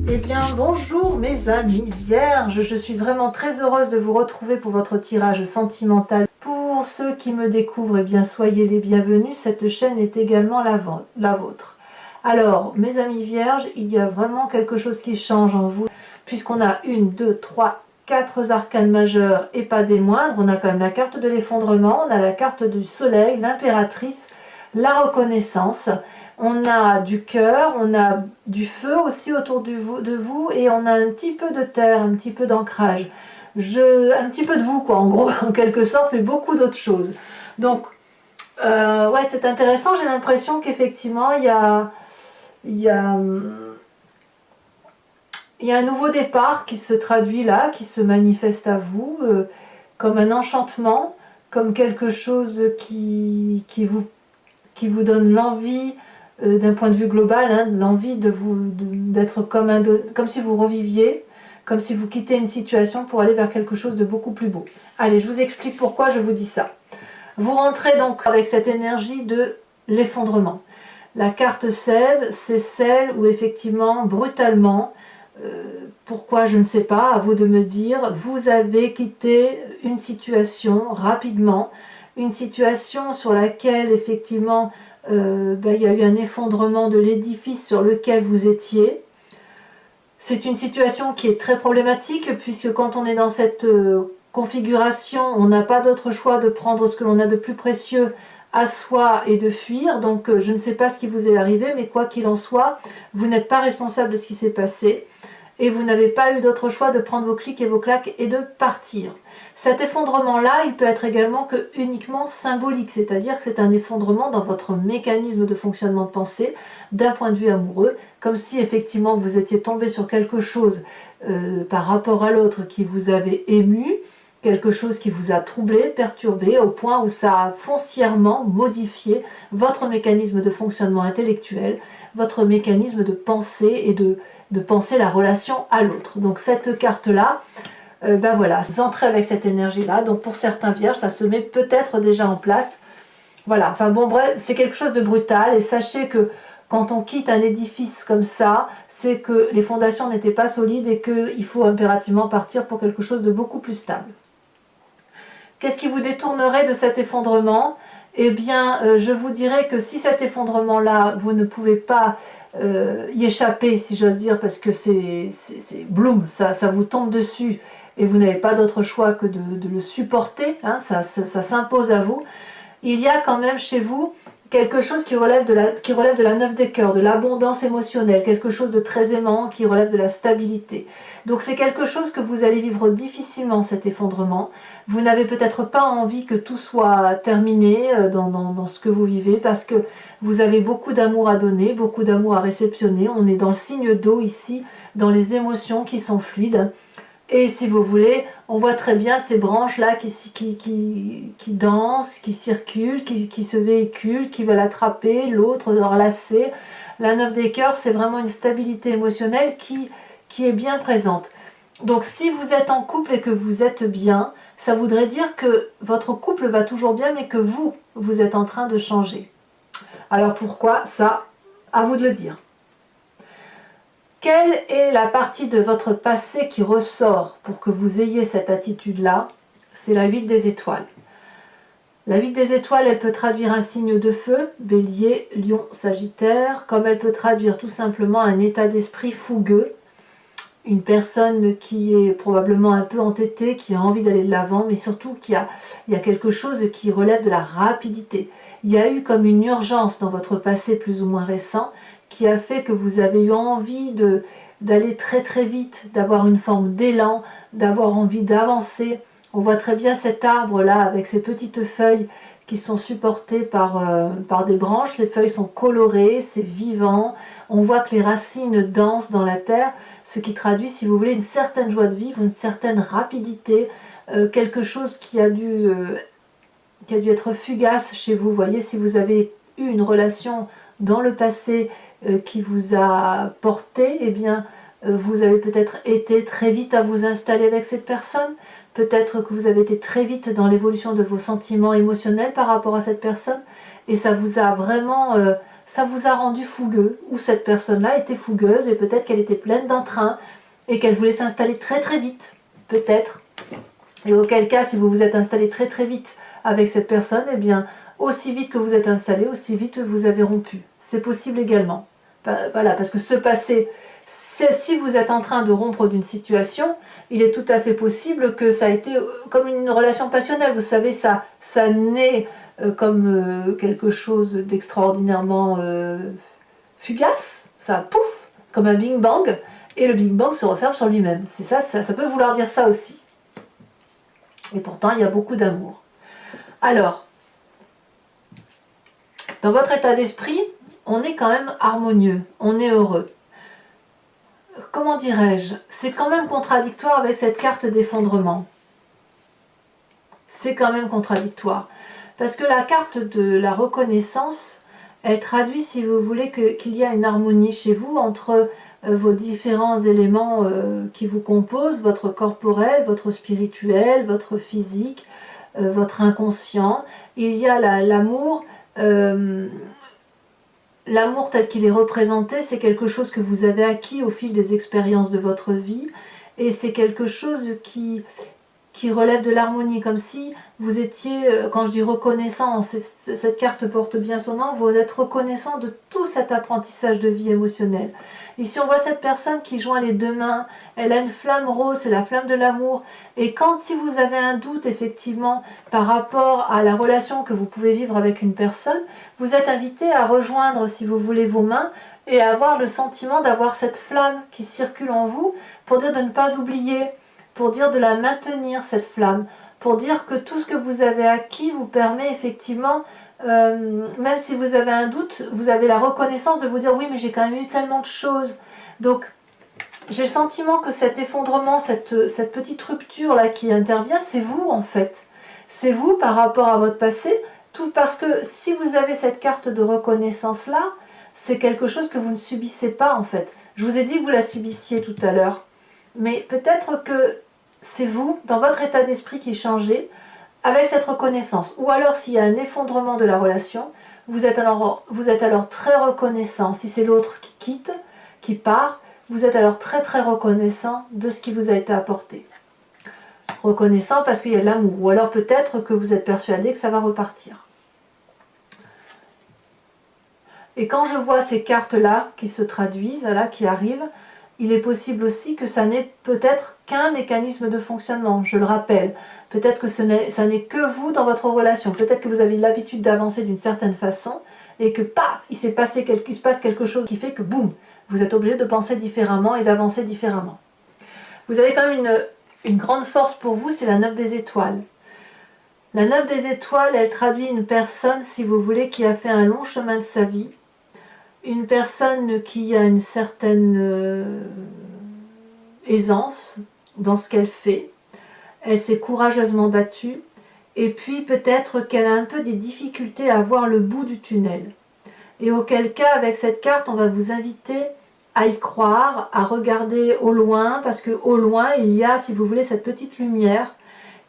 Eh bien bonjour mes amis vierges, je suis vraiment très heureuse de vous retrouver pour votre tirage sentimental. Pour ceux qui me découvrent, eh bien soyez les bienvenus, cette chaîne est également la vôtre. Alors mes amis vierges, il y a vraiment quelque chose qui change en vous, puisqu'on a 1, 2, 3, 4 arcanes majeurs et pas des moindres. On a quand même la carte de l'effondrement, on a la carte du soleil, l'impératrice, la reconnaissance. On a du cœur, on a du feu aussi autour de vous et on a un petit peu de terre, un petit peu d'ancrage. Un petit peu de vous quoi, en gros, en quelque sorte, mais beaucoup d'autres choses. Donc, ouais, c'est intéressant. J'ai l'impression qu'effectivement, il y a un nouveau départ qui se traduit là, qui se manifeste à vous, comme un enchantement, comme quelque chose qui vous donne l'envie, d'un point de vue global, hein, l'envie d'être comme si vous reviviez, comme si vous quittez une situation pour aller vers quelque chose de beaucoup plus beau. Allez, je vous explique pourquoi je vous dis ça. Vous rentrez donc avec cette énergie de l'effondrement. La carte 16, c'est celle où effectivement, brutalement, pourquoi je ne sais pas, à vous de me dire, vous avez quitté une situation rapidement, une situation sur laquelle effectivement il y a eu un effondrement de l'édifice sur lequel vous étiez. C'est une situation qui est très problématique puisque quand on est dans cette configuration, on n'a pas d'autre choix de prendre ce que l'on a de plus précieux à soi et de fuir. Donc je ne sais pas ce qui vous est arrivé, mais quoi qu'il en soit, vous n'êtes pas responsable de ce qui s'est passé et vous n'avez pas eu d'autre choix de prendre vos clics et vos claques et de partir. Cet effondrement-là, il peut être également uniquement symbolique, c'est-à-dire que c'est un effondrement dans votre mécanisme de fonctionnement de pensée, d'un point de vue amoureux, comme si effectivement vous étiez tombé sur quelque chose par rapport à l'autre qui vous avait ému, quelque chose qui vous a troublé, perturbé, au point où ça a foncièrement modifié votre mécanisme de fonctionnement intellectuel, votre mécanisme de pensée et de penser la relation à l'autre. Donc cette carte-là, ben voilà, vous entrez avec cette énergie-là. Donc pour certains vierges, ça se met peut-être déjà en place. Voilà, enfin bon, bref, c'est quelque chose de brutal. Et sachez que quand on quitte un édifice comme ça, c'est que les fondations n'étaient pas solides et qu'il faut impérativement partir pour quelque chose de beaucoup plus stable. Qu'est-ce qui vous détournerait de cet effondrement? Eh bien, je vous dirais que si cet effondrement-là, vous ne pouvez pas y échapper, si j'ose dire, parce que c'est bloom, ça vous tombe dessus et vous n'avez pas d'autre choix que de le supporter, hein, ça s'impose à vous. Il y a quand même chez vous quelque chose qui relève de la 9 des cœurs, de l'abondance émotionnelle, quelque chose de très aimant qui relève de la stabilité. Donc c'est quelque chose que vous allez vivre difficilement, cet effondrement. Vous n'avez peut-être pas envie que tout soit terminé dans ce que vous vivez, parce que vous avez beaucoup d'amour à donner, beaucoup d'amour à réceptionner. On est dans le signe d'eau ici, dans les émotions qui sont fluides. Et si vous voulez, on voit très bien ces branches-là qui dansent, qui circulent, qui se véhiculent, qui veulent attraper, l'autre enlacer. La 9 des cœurs, c'est vraiment une stabilité émotionnelle qui est bien présente. Donc si vous êtes en couple et que vous êtes bien, ça voudrait dire que votre couple va toujours bien, mais que vous êtes en train de changer. Alors pourquoi ça? À vous de le dire. Quelle est la partie de votre passé qui ressort pour que vous ayez cette attitude-là? C'est la 8 des étoiles. La 8 des étoiles, elle peut traduire un signe de feu, Bélier, Lion, Sagittaire, comme elle peut traduire tout simplement un état d'esprit fougueux, une personne qui est probablement un peu entêtée, qui a envie d'aller de l'avant, mais surtout il y a quelque chose qui relève de la rapidité. Il y a eu comme une urgence dans votre passé plus ou moins récent, qui a fait que vous avez eu envie d'aller très très vite, d'avoir une forme d'élan, d'avoir envie d'avancer. On voit très bien cet arbre là avec ses petites feuilles qui sont supportées par des branches. Les feuilles sont colorées, c'est vivant. On voit que les racines dansent dans la terre, ce qui traduit, si vous voulez, une certaine joie de vivre, une certaine rapidité, quelque chose qui a dû être fugace chez vous. Vous voyez, si vous avez eu une relation dans le passé qui vous a porté, eh bien, vous avez peut-être été très vite à vous installer avec cette personne. Peut-être que vous avez été très vite dans l'évolution de vos sentiments émotionnels par rapport à cette personne. Et ça vous a vraiment ça vous a rendu fougueux, ou cette personne-là était fougueuse et peut-être qu'elle était pleine d'entrain et qu'elle voulait s'installer très très vite, peut-être. Et auquel cas, si vous vous êtes installé très très vite avec cette personne, eh bien, aussi vite que vous êtes installé, aussi vite vous avez rompu. C'est possible également. Voilà, parce que ce passé, si vous êtes en train de rompre d'une situation, il est tout à fait possible que ça a été comme une relation passionnelle. Vous savez, ça naît comme quelque chose d'extraordinairement fugace. Ça pouf, comme un Big Bang, et le Big Bang se referme sur lui-même. C'est ça peut vouloir dire ça aussi. Et pourtant, il y a beaucoup d'amour. Alors, dans votre état d'esprit, on est quand même harmonieux, on est heureux. Comment dirais-je? C'est quand même contradictoire avec cette carte d'effondrement. C'est quand même contradictoire. Parce que la carte de la reconnaissance, elle traduit, si vous voulez, qu'il y a une harmonie chez vous entre vos différents éléments qui vous composent, votre corporel, votre spirituel, votre physique, votre inconscient. Il y a l'amour. L'amour tel qu'il est représenté, c'est quelque chose que vous avez acquis au fil des expériences de votre vie, et c'est quelque chose qui relève de l'harmonie, comme si vous étiez, quand je dis reconnaissant, cette carte porte bien son nom, vous êtes reconnaissant de tout cet apprentissage de vie émotionnelle. Ici on voit cette personne qui joint les deux mains, elle a une flamme rose, c'est la flamme de l'amour, et quand si vous avez un doute effectivement par rapport à la relation que vous pouvez vivre avec une personne, vous êtes invité à rejoindre, si vous voulez, vos mains, et à avoir le sentiment d'avoir cette flamme qui circule en vous, pour dire de ne pas oublier, pour dire de la maintenir, cette flamme, pour dire que tout ce que vous avez acquis vous permet effectivement, même si vous avez un doute, vous avez la reconnaissance de vous dire oui mais j'ai quand même eu tellement de choses. Donc j'ai le sentiment que cet effondrement, cette petite rupture là qui intervient, c'est vous en fait. C'est vous par rapport à votre passé, tout parce que si vous avez cette carte de reconnaissance là, c'est quelque chose que vous ne subissez pas en fait. Je vous ai dit que vous la subissiez tout à l'heure. Mais peut-être que c'est vous, dans votre état d'esprit qui changez, avec cette reconnaissance. Ou alors s'il y a un effondrement de la relation, vous êtes alors très reconnaissant. Si c'est l'autre qui quitte, qui part, vous êtes alors très très reconnaissant de ce qui vous a été apporté. Reconnaissant parce qu'il y a de l'amour. Ou alors peut-être que vous êtes persuadé que ça va repartir. Et quand je vois ces cartes-là qui se traduisent, là, qui arrivent, il est possible aussi que ça n'est peut-être qu'un mécanisme de fonctionnement, je le rappelle. Peut-être que ça n'est que vous dans votre relation. Peut-être que vous avez l'habitude d'avancer d'une certaine façon et que paf, il se passe quelque chose qui fait que boum, vous êtes obligé de penser différemment et d'avancer différemment. Vous avez quand même une grande force pour vous, c'est la 9 des étoiles. La 9 des étoiles, elle traduit une personne, si vous voulez, qui a fait un long chemin de sa vie. Une personne qui a une certaine aisance dans ce qu'elle fait. Elle s'est courageusement battue. Et puis peut-être qu'elle a un peu des difficultés à voir le bout du tunnel. Et auquel cas, avec cette carte, on va vous inviter à y croire, à regarder au loin, parce qu'au loin, il y a, si vous voulez, cette petite lumière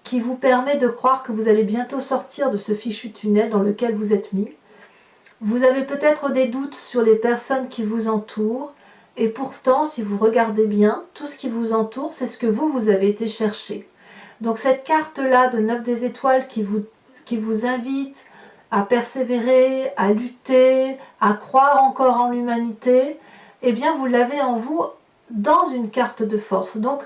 qui vous permet de croire que vous allez bientôt sortir de ce fichu tunnel dans lequel vous êtes mis. Vous avez peut-être des doutes sur les personnes qui vous entourent, et pourtant, si vous regardez bien, tout ce qui vous entoure, c'est ce que vous avez été chercher. Donc cette carte-là de 9 des étoiles qui vous invite à persévérer, à lutter, à croire encore en l'humanité, eh bien vous l'avez en vous dans une carte de force. Donc,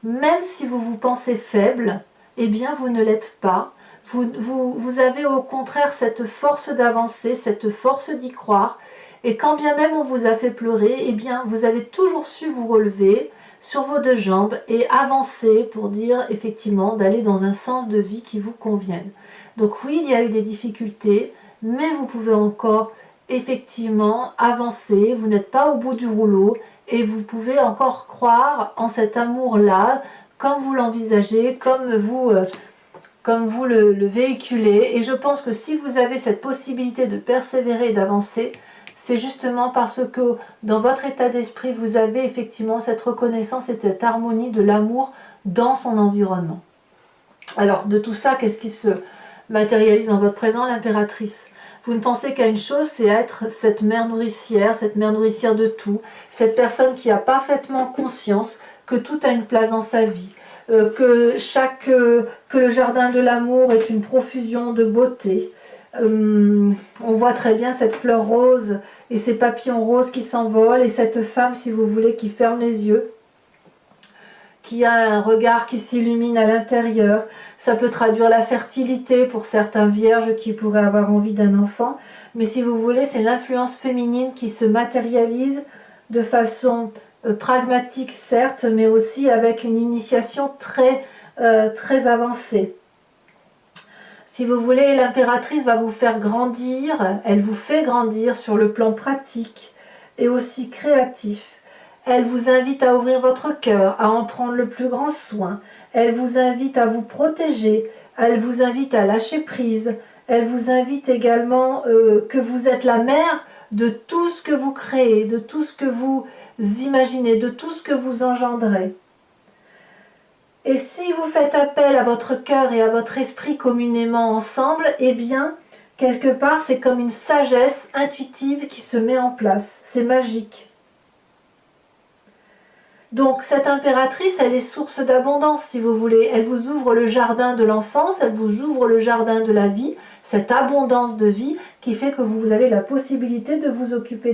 même si vous vous pensez faible, eh bien vous ne l'êtes pas. Vous avez au contraire cette force d'avancer, cette force d'y croire. Et quand bien même on vous a fait pleurer, eh bien vous avez toujours su vous relever sur vos deux jambes et avancer pour dire effectivement d'aller dans un sens de vie qui vous convienne. Donc oui, il y a eu des difficultés, mais vous pouvez encore effectivement avancer. Vous n'êtes pas au bout du rouleau et vous pouvez encore croire en cet amour-là, comme vous l'envisagez, comme vous le véhiculez. Et je pense que si vous avez cette possibilité de persévérer et d'avancer, c'est justement parce que dans votre état d'esprit, vous avez effectivement cette reconnaissance et cette harmonie de l'amour dans son environnement. Alors de tout ça, qu'est-ce qui se matérialise dans votre présent? L'impératrice. Vous ne pensez qu'à une chose, c'est être cette mère nourricière de tout, cette personne qui a parfaitement conscience que tout a une place dans sa vie, que le jardin de l'amour est une profusion de beauté. On voit très bien cette fleur rose et ces papillons roses qui s'envolent et cette femme, si vous voulez, qui ferme les yeux, qui a un regard qui s'illumine à l'intérieur. Ça peut traduire la fertilité pour certains vierges qui pourraient avoir envie d'un enfant, mais si vous voulez, c'est l'influence féminine qui se matérialise de façon pragmatique, certes, mais aussi avec une initiation très avancée. Si vous voulez, l'impératrice va vous faire grandir, elle vous fait grandir sur le plan pratique et aussi créatif. Elle vous invite à ouvrir votre cœur, à en prendre le plus grand soin. Elle vous invite à vous protéger, elle vous invite à lâcher prise. Elle vous invite également que vous êtes la mère de tout ce que vous créez, de tout ce que vous imaginez, de tout ce que vous engendrez. Et si vous faites appel à votre cœur et à votre esprit communément ensemble, eh bien, quelque part, c'est comme une sagesse intuitive qui se met en place. C'est magique. Donc cette impératrice, elle est source d'abondance, si vous voulez. Elle vous ouvre le jardin de l'enfance, elle vous ouvre le jardin de la vie, cette abondance de vie qui fait que vous avez la possibilité de vous occuper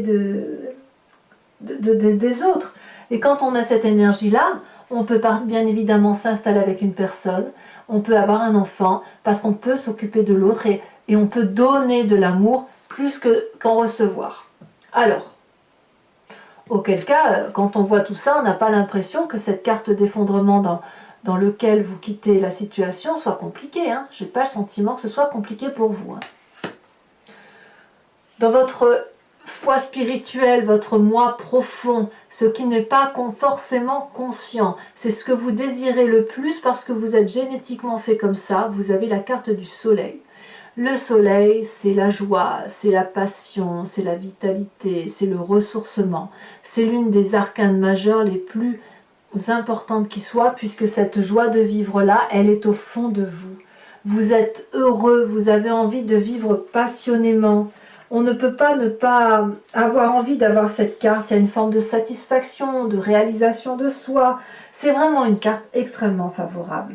des autres. Et quand on a cette énergie-là, on peut bien évidemment s'installer avec une personne, on peut avoir un enfant, parce qu'on peut s'occuper de l'autre et on peut donner de l'amour plus qu'en recevoir. Alors, auquel cas, quand on voit tout ça, on n'a pas l'impression que cette carte d'effondrement dans lequel vous quittez la situation soit compliquée. Hein. Je n'ai pas le sentiment que ce soit compliqué pour vous. Hein. Dans votre foi spirituelle, votre moi profond, ce qui n'est pas forcément conscient, c'est ce que vous désirez le plus parce que vous êtes génétiquement fait comme ça, vous avez la carte du soleil. Le soleil, c'est la joie, c'est la passion, c'est la vitalité, c'est le ressourcement. C'est l'une des arcanes majeures les plus importantes qui soient, puisque cette joie de vivre-là, elle est au fond de vous. Vous êtes heureux, vous avez envie de vivre passionnément. On ne peut pas ne pas avoir envie d'avoir cette carte. Il y a une forme de satisfaction, de réalisation de soi. C'est vraiment une carte extrêmement favorable.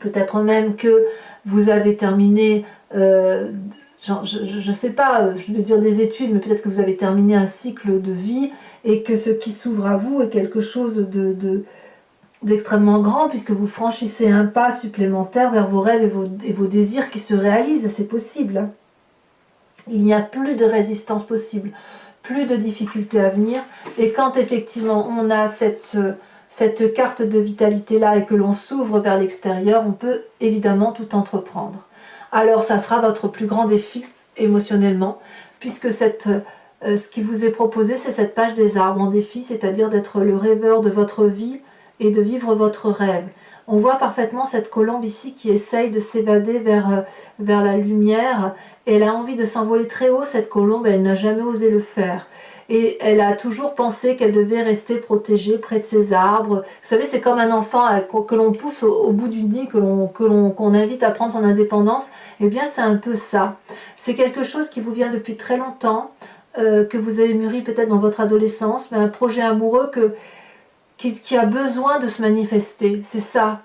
Peut-être même que vous avez terminé, je ne sais pas, je veux dire des études, mais peut-être que vous avez terminé un cycle de vie et que ce qui s'ouvre à vous est quelque chose d'extrêmement grand puisque vous franchissez un pas supplémentaire vers vos rêves et vos désirs qui se réalisent, c'est possible. Il n'y a plus de résistance possible, plus de difficultés à venir et quand effectivement on a cette carte de vitalité là et que l'on s'ouvre vers l'extérieur, on peut évidemment tout entreprendre. Alors ça sera votre plus grand défi émotionnellement, puisque ce qui vous est proposé, c'est cette page des arbres en défi, c'est-à-dire d'être le rêveur de votre vie et de vivre votre rêve. On voit parfaitement cette colombe ici qui essaye de s'évader vers la lumière, et elle a envie de s'envoler très haut, cette colombe, elle n'a jamais osé le faire. Et elle a toujours pensé qu'elle devait rester protégée près de ces arbres. Vous savez, c'est comme un enfant que l'on pousse au bout du nid, qu'on invite à prendre son indépendance. Eh bien, c'est un peu ça. C'est quelque chose qui vous vient depuis très longtemps, que vous avez mûri peut-être dans votre adolescence, mais un projet amoureux qui a besoin de se manifester. C'est ça.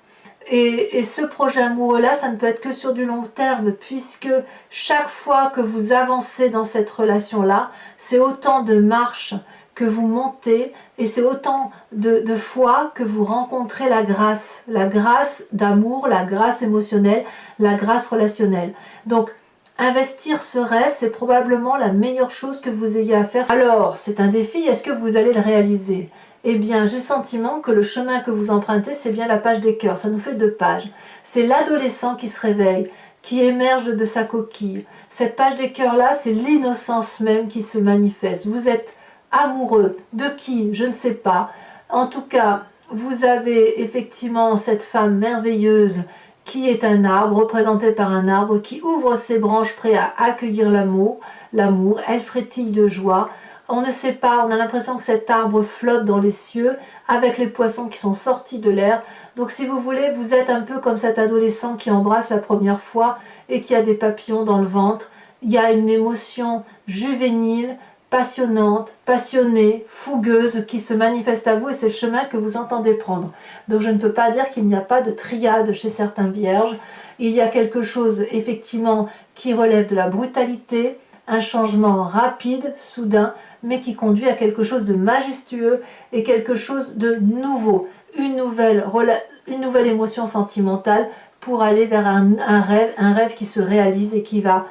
Et ce projet amoureux-là, ça ne peut être que sur du long terme, puisque chaque fois que vous avancez dans cette relation-là, c'est autant de marches que vous montez, et c'est autant de fois que vous rencontrez la grâce d'amour, la grâce émotionnelle, la grâce relationnelle. Donc, investir ce rêve, c'est probablement la meilleure chose que vous ayez à faire. Alors, c'est un défi, est-ce que vous allez le réaliser ? Eh bien, j'ai le sentiment que le chemin que vous empruntez, c'est bien la page des cœurs. Ça nous fait 2 pages. C'est l'adolescent qui se réveille, qui émerge de sa coquille. Cette page des cœurs-là, c'est l'innocence même qui se manifeste. Vous êtes amoureux de qui? Je ne sais pas. En tout cas, vous avez effectivement cette femme merveilleuse qui est un arbre, représenté par un arbre, qui ouvre ses branches prêt à accueillir l'amour. Elle frétille de joie. On ne sait pas, on a l'impression que cet arbre flotte dans les cieux avec les poissons qui sont sortis de l'air. Donc si vous voulez, vous êtes un peu comme cet adolescent qui embrasse la première fois et qui a des papillons dans le ventre il y a une émotion juvénile, passionnante, passionnée, fougueuse qui se manifeste à vous et c'est le chemin que vous entendez prendre. Donc je ne peux pas dire qu'il n'y a pas de triade chez certains vierges. Il y a quelque chose effectivement qui relève de la brutalité, un changement rapide, soudain, mais qui conduit à quelque chose de majestueux et quelque chose de nouveau, une nouvelle émotion sentimentale pour aller vers un rêve qui se réalise et qui va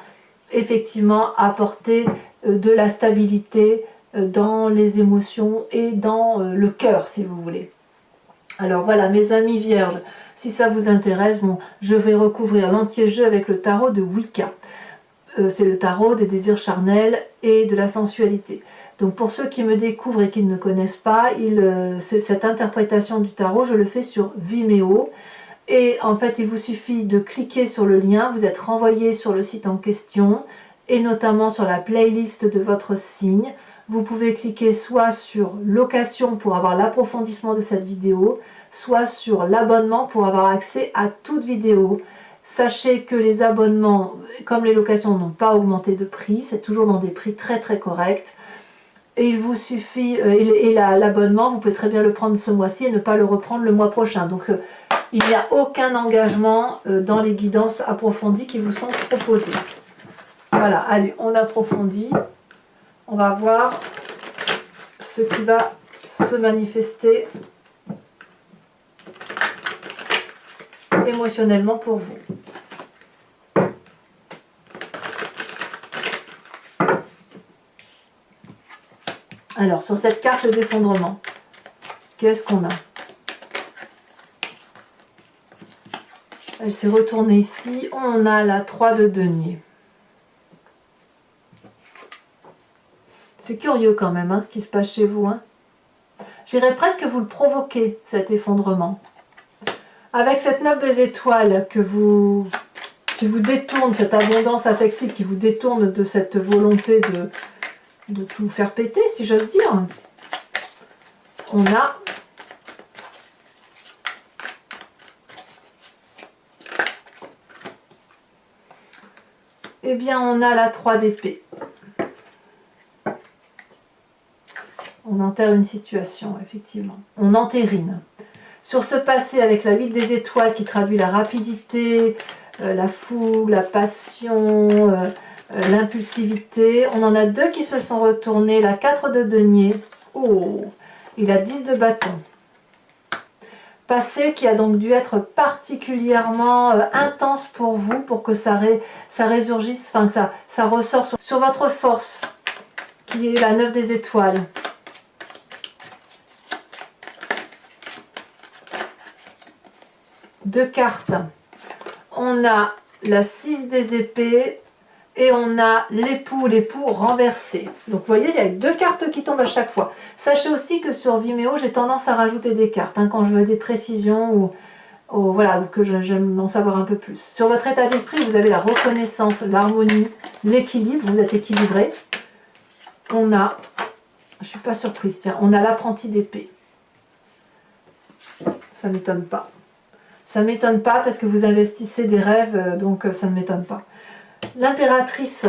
effectivement apporter de la stabilité dans les émotions et dans le cœur, si vous voulez. Alors voilà, mes amis vierges, si ça vous intéresse, bon, je vais recouvrir l'entier jeu avec le tarot de Wicca. C'est le tarot des désirs charnels et de la sensualité. Donc pour ceux qui me découvrent et qui ne me connaissent pas, cette interprétation du tarot, je le fais sur Vimeo. Et en fait, il vous suffit de cliquer sur le lien, vous êtes renvoyé sur le site en question, et notamment sur la playlist de votre signe. Vous pouvez cliquer soit sur location pour avoir l'approfondissement de cette vidéo, soit sur l'abonnement pour avoir accès à toute vidéo. Sachez que les abonnements, comme les locations, n'ont pas augmenté de prix, c'est toujours dans des prix très très corrects. Et il vous suffit, l'abonnement, vous pouvez très bien le prendre ce mois-ci et ne pas le reprendre le mois prochain. Donc il n'y a aucun engagement dans les guidances approfondies qui vous sont proposées. Voilà, allez, on approfondit. On va voir ce qui va se manifester émotionnellement pour vous. Alors, sur cette carte d'effondrement, qu'est-ce qu'on a? Elle s'est retournée ici. On a la 3 de denier. C'est curieux quand même, hein, ce qui se passe chez vous. Hein. J'irais presque vous le provoquer, cet effondrement. Avec cette 9 des étoiles qui vous détourne, cette abondance affective qui vous détourne de cette volonté de tout faire péter, si j'ose dire. On a on a la 3 d'épée. On enterre une situation, effectivement. On entérine. Sur ce passé avec la 8 des étoiles qui traduit la rapidité, la fougue, la passion, l'impulsivité. On en a deux qui se sont retournés. La 4 de denier. Oh, et la 10 de bâton. Passé qui a donc dû être particulièrement intense pour vous, pour que ça résurgisse, enfin que ça ressort sur votre force, qui est la 9 des étoiles. Deux cartes. On a la 6 des épées et on a l'époux renversé. Donc vous voyez, il y a deux cartes qui tombent à chaque fois. Sachez aussi que sur Vimeo, j'ai tendance à rajouter des cartes hein, quand je veux des précisions ou voilà, ou que j'aime en savoir un peu plus. Sur votre état d'esprit, vous avez la reconnaissance, l'harmonie, l'équilibre, vous êtes équilibré. On a, je ne suis pas surprise, tiens, on a l'apprenti d'épée. Ça ne m'étonne pas. Ça ne m'étonne pas parce que vous investissez des rêves, donc ça ne m'étonne pas. L'impératrice,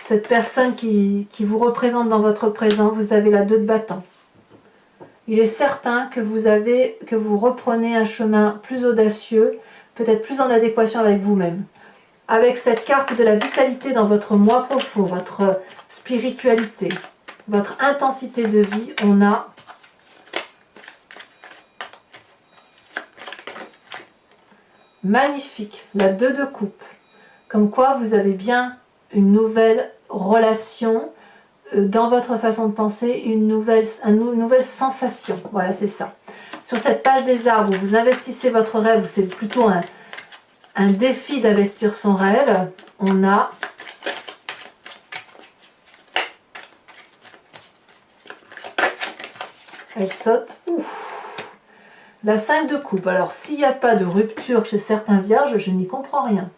cette personne qui vous représente dans votre présent, vous avez la 2 de bâton. Il est certain que vous reprenez un chemin plus audacieux, peut-être plus en adéquation avec vous-même. Avec cette carte de la vitalité dans votre moi profond, votre spiritualité, votre intensité de vie, on a magnifique, la 2 de coupe. Comme quoi vous avez bien une nouvelle relation dans votre façon de penser, une nouvelle sensation. Voilà, c'est ça. Sur cette page des arbres, vous investissez votre rêve, c'est plutôt un défi d'investir son rêve. On a elle saute. Ouf. La 5 de coupe. Alors, s'il n'y a pas de rupture chez certains vierges, je n'y comprends rien.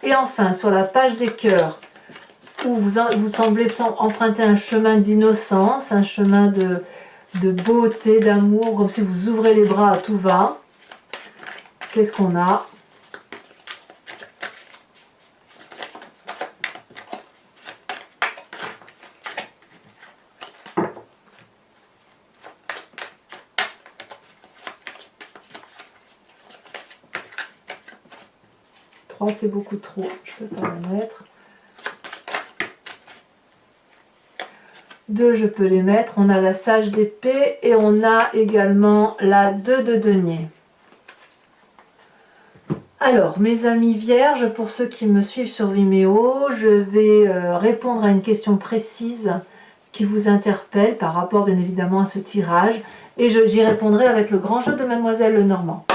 Et enfin, sur la page des cœurs, où vous semblez emprunter un chemin d'innocence, un chemin de beauté, d'amour, comme si vous ouvrez les bras à tout va. Qu'est-ce qu'on a? 3 c'est beaucoup trop, je ne peux pas la mettre. 2 je peux les mettre, on a la sage d'épée et on a également la 2 de denier. Alors mes amis vierges, pour ceux qui me suivent sur Vimeo, je vais répondre à une question précise qui vous interpelle par rapport bien évidemment à ce tirage et j'y répondrai avec le grand jeu de Mademoiselle Lenormand.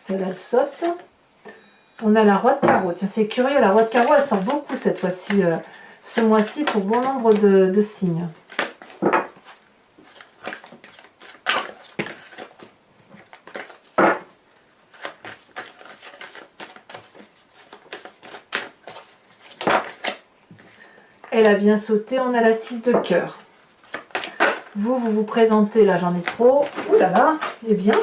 Celle-là, elle saute. On a la roi de carreau. Tiens, c'est curieux, la roi de carreau, elle sort beaucoup cette fois-ci, ce mois-ci, pour bon nombre de signes. Elle a bien sauté, on a la 6 de cœur. Vous vous présentez, là j'en ai trop. Ouh là là, eh bien.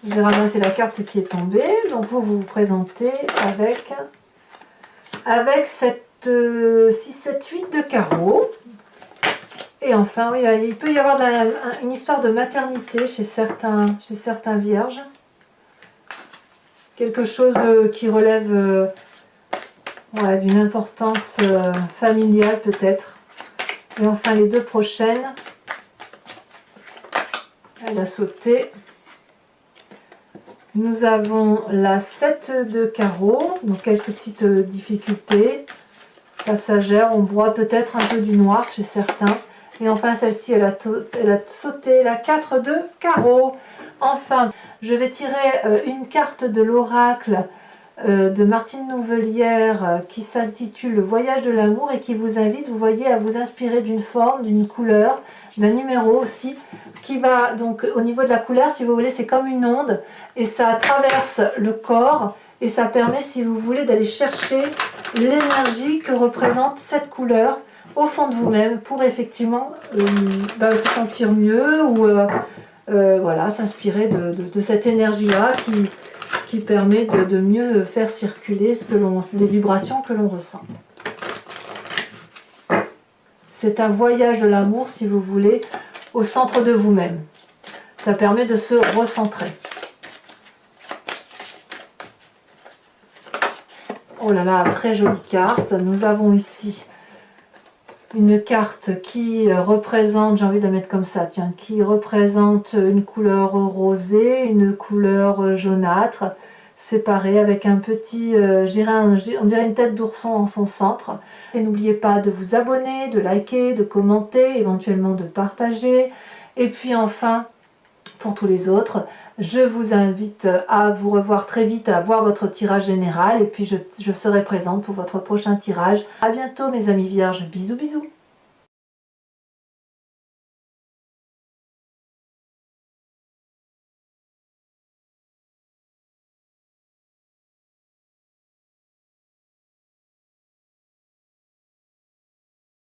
J'ai ramassé la carte qui est tombée, donc vous vous présentez avec cette 6, 7, 8 de carreau. Et enfin, oui, il peut y avoir une histoire de maternité chez certains vierges. Quelque chose qui relève ouais, d'une importance familiale peut-être. Et enfin, les 2 prochaines. Elle a sauté. Nous avons la 7 de carreau, donc quelques petites difficultés passagères. On voit peut-être un peu du noir chez certains. Et enfin, celle-ci, elle a sauté la 4 de carreau. Enfin, je vais tirer une carte de l'oracle de Martine Nouvelière qui s'intitule Le voyage de l'amour et qui vous invite, vous voyez, à vous inspirer d'une forme, d'une couleur, d'un numéro aussi, qui va donc au niveau de la couleur, si vous voulez, c'est comme une onde et ça traverse le corps et ça permet, si vous voulez, d'aller chercher l'énergie que représente cette couleur au fond de vous-même pour effectivement se sentir mieux ou voilà, s'inspirer de cette énergie-là qui permet de mieux faire circuler les vibrations que l'on ressent. C'est un voyage de l'amour, si vous voulez, au centre de vous-même. Ça permet de se recentrer. Oh là là, très jolie carte. Nous avons ici une carte qui représente, j'ai envie de la mettre comme ça, tiens, qui représente une couleur rosée, une couleur jaunâtre, séparée avec un petit, on dirait une tête d'ourson en son centre. Et n'oubliez pas de vous abonner, de liker, de commenter, éventuellement de partager. Et puis enfin, pour tous les autres, je vous invite à vous revoir très vite, à voir votre tirage général et puis je serai présente pour votre prochain tirage. À bientôt mes amis vierges, bisous bisous.